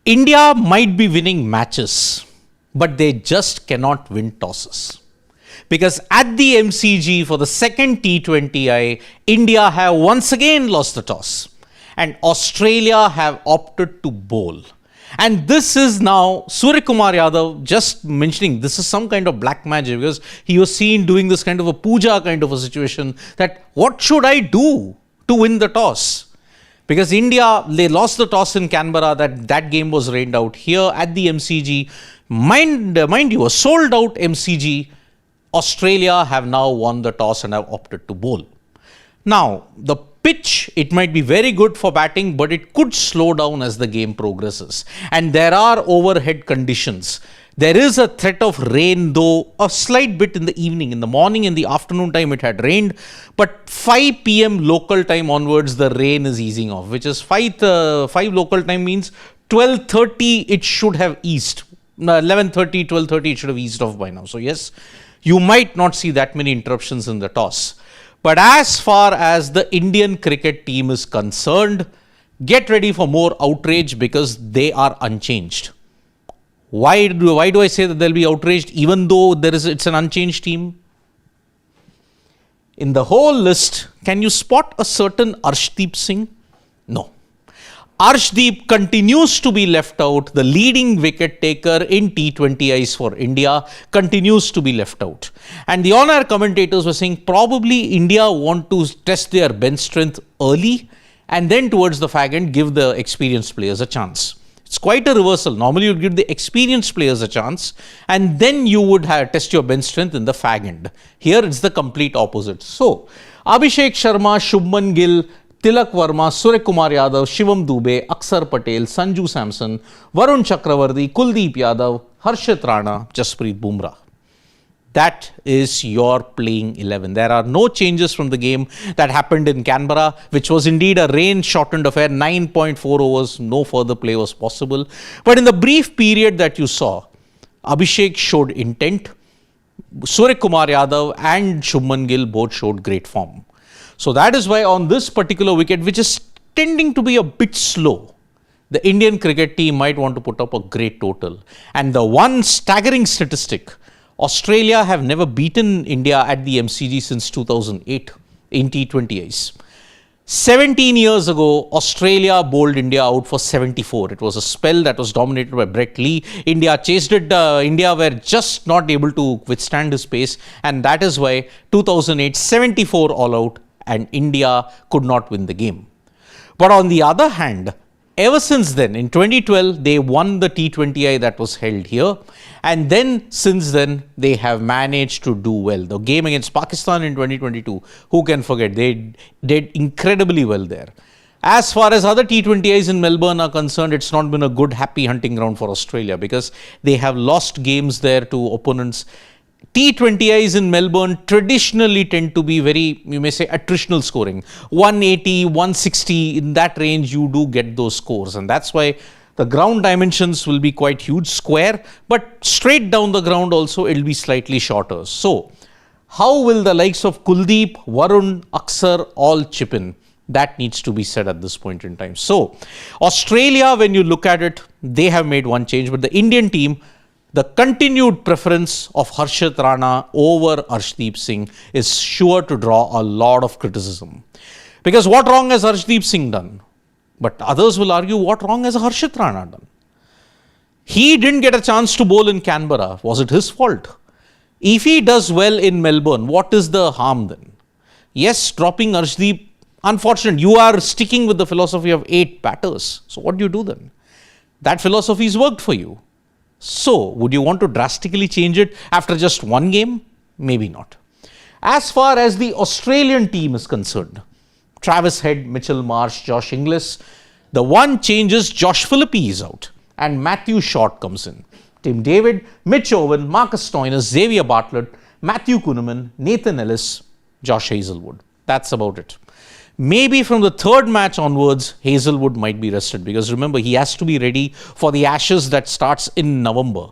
India might be winning matches, but they just cannot win tosses. Because at the MCG for the second T20I, India have once again lost the toss. And Australia have opted to bowl. And this is now Suryakumar Yadav just mentioning this is some kind of black magic, because he was seen doing this kind of a puja kind of a situation, that what should I do to win the toss? Because India, they lost the toss in Canberra, that game was rained out. Here at the MCG, mind you, a sold out MCG, Australia have now won the toss and have opted to bowl. Now, the pitch, it might be very good for batting, but it could slow down as the game progresses. And there are overhead conditions. There is a threat of rain, though a slight bit in the evening. In the morning, in the afternoon time, it had rained. But 5 p.m. local time onwards, the rain is easing off, which is 5 local time means 12:30 it should have eased. 11:30, 12:30 it should have eased off by now. So yes, you might not see that many interruptions in the toss. But as far as the Indian cricket team is concerned, get ready for more outrage, because they are unchanged. Why do I say that they'll be outraged even though it's an unchanged team? In the whole list, can you spot a certain Arshdeep Singh? No. Arshdeep continues to be left out. The leading wicket taker in T20Is for India continues to be left out. And the on-air commentators were saying probably India want to test their bench strength early and then towards the fag end give the experienced players a chance. It's quite a reversal. Normally you'd give the experienced players a chance and then you would test your bench strength in the fag end. Here it's the complete opposite. So, Abhishek, Sharma, Shubman, Gill, Tilak Verma, Suryakumar Yadav, Shivam Dube, Akshar Patel, Sanju Samson, Varun Chakravarti, Kuldeep Yadav, Harshit Rana, Jasprit Bumrah. That is your playing 11. There are no changes from the game that happened in Canberra, which was indeed a rain-shortened affair. 9.4 overs, no further play was possible. But in the brief period that you saw, Abhishek showed intent. Suryakumar Yadav and Shubman Gill both showed great form. So that is why on this particular wicket, which is tending to be a bit slow, the Indian cricket team might want to put up a great total. And the one staggering statistic, Australia have never beaten India at the MCG since 2008 in T20Is. 17 years ago, Australia bowled India out for 74. It was a spell that was dominated by Brett Lee. India chased it. India were just not able to withstand his pace. And that is why 2008, 74 all out, and India could not win the game. But on the other hand, ever since then, in 2012, they won the T20I that was held here. And then, since then, they have managed to do well. The game against Pakistan in 2022, who can forget? They did incredibly well there. As far as other T20Is in Melbourne are concerned, it's not been a good, happy hunting ground for Australia, because they have lost games there to opponents. T20Is in Melbourne traditionally tend to be very, you may say, attritional scoring. 180, 160, in that range, you do get those scores. And that's why the ground dimensions will be quite huge, square, but straight down the ground also, it will be slightly shorter. So, how will the likes of Kuldeep, Varun, Akshar all chip in? That needs to be said at this point in time. So, Australia, when you look at it, they have made one change, but the Indian team, the continued preference of Harshit Rana over Arshdeep Singh is sure to draw a lot of criticism. Because what wrong has Arshdeep Singh done? But others will argue, what wrong has Harshit Rana done? He didn't get a chance to bowl in Canberra. Was it his fault? If he does well in Melbourne, what is the harm then? Yes, dropping Arshdeep, unfortunate. You are sticking with the philosophy of 8 batters. So what do you do then? That philosophy has worked for you. So, would you want to drastically change it after just one game? Maybe not. As far as the Australian team is concerned, Travis Head, Mitchell Marsh, Josh Inglis, the one change is Josh Philippe is out and Matthew Short comes in. Tim David, Mitch Owen, Marcus Stoinis, Xavier Bartlett, Matthew Kuhneman, Nathan Ellis, Josh Hazlewood. That's about it. Maybe from the third match onwards, Hazlewood might be rested, because remember, he has to be ready for the Ashes that starts in November.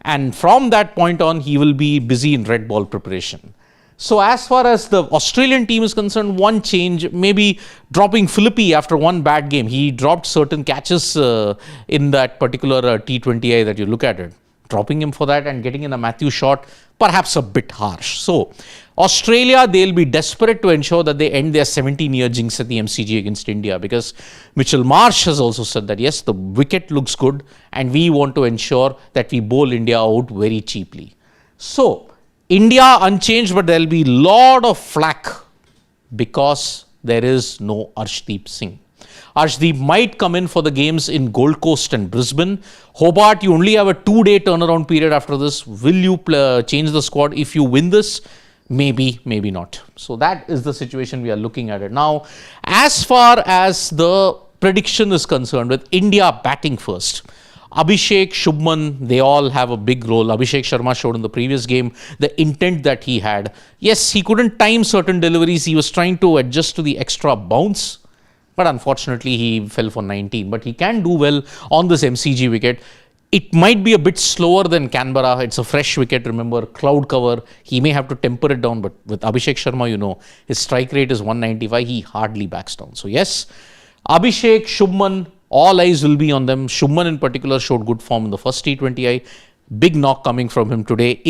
And from that point on, he will be busy in red ball preparation. So as far as the Australian team is concerned, one change, maybe dropping Philippe after one bad game. He dropped certain catches in that particular T20I that you look at it. Dropping him for that and getting in a Matthew shot, perhaps a bit harsh. So Australia, they'll be desperate to ensure that they end their 17-year jinx at the MCG against India, because Mitchell Marsh has also said that, yes, the wicket looks good and we want to ensure that we bowl India out very cheaply. So India unchanged, but there'll be a lot of flack because there is no Arshdeep Singh. Arshdeep might come in for the games in Gold Coast and Brisbane. Hobart, you only have a 2-day turnaround period after this. Will you change the squad if you win this? Maybe, maybe not. So that is the situation we are looking at it. Now, as far as the prediction is concerned, with India batting first, Abhishek, Shubman, they all have a big role. Abhishek Sharma showed in the previous game the intent that he had. Yes, he couldn't time certain deliveries. He was trying to adjust to the extra bounce, but unfortunately he fell for 19. But he can do well on this MCG wicket. It might be a bit slower than Canberra. It's a fresh wicket, remember, cloud cover. He may have to temper it down, but with Abhishek Sharma, you know, his strike rate is 195. He hardly backs down. So yes, Abhishek, Shubman, all eyes will be on them. Shubman in particular showed good form in the first T20I. Big knock coming from him today,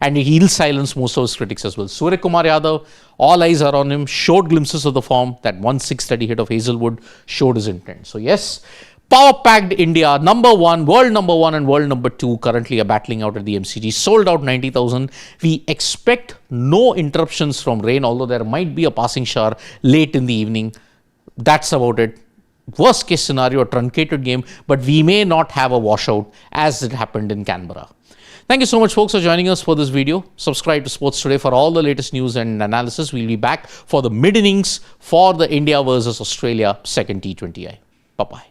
and he'll silence most of his critics as well. Suryakumar Yadav, all eyes are on him, showed glimpses of the form. That 1/6 that he hit of Hazelwood showed his intent. So yes, power-packed India, number 1, world number 1 and world number 2 currently are battling out at the MCG. Sold out 90,000. We expect no interruptions from rain, although there might be a passing shower late in the evening. That's about it. Worst case scenario, a truncated game, but we may not have a washout as it happened in Canberra. Thank you so much, folks, for joining us for this video. Subscribe to Sports Today for all the latest news and analysis. We'll be back for the mid-innings for the India versus Australia second T20I. Bye-bye.